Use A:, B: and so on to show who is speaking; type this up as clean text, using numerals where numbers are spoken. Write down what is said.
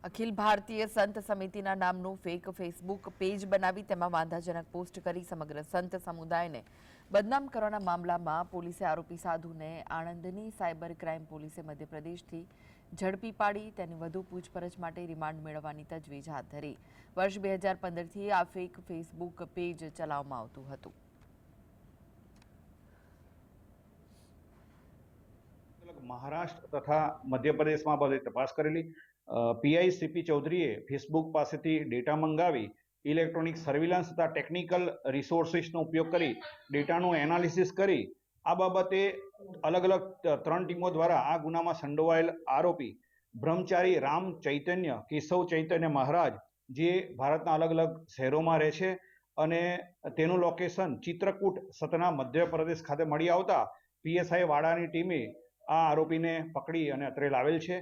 A: અખિલ ભારતીય સંત સમિતિના નામનું ફેક ફેસબુક પેજ બનાવી તેમાં વાંધાજનક પોસ્ટ કરી સમગ્ર સંત સમુદાયને બદનામ કરવાના મામલામાં પોલીસે આરોપી સાધુને આણંદની સાયબર ક્રાઇમ પોલીસે મધ્યપ્રદેશથી ઝડપી પાડી તેની વધુ પૂછપરછ માટે રિમાન્ડ મેળવવાની તજવીજ હાથ ધરી। વર્ષ 2015થી આ ફેક ફેસબુક પેજ ચલાવવામાં આવતું હતું।
B: महाराष्ट्र तथा मध्य प्रदेश में बधी तपास करेली। पीआई सीपी चौधरीए फेसबुक पासेथी डेटा मंगावी इलेक्ट्रॉनिक सर्विलन्स तथा टेक्निकल रिसोर्सिसनो उपयोग करी डेटानुं एनालिसिस करी आ बाबते अलग अलग 3 टीमों द्वारा आ गुनामां संडोवायेल आरोपी ब्रह्मचारी राम चैतन्य केशव चैतन्य महाराज जे भारतना अलग अलग शहरों में रहे छे अने तेनुं लोकेशन चित्रकूट सतना मध्य प्रदेश खाते मळी आवता पीएसआई वाड़ानी टीमे आ आरोपी ने पकड़ी अने अत्रे लावेल छे।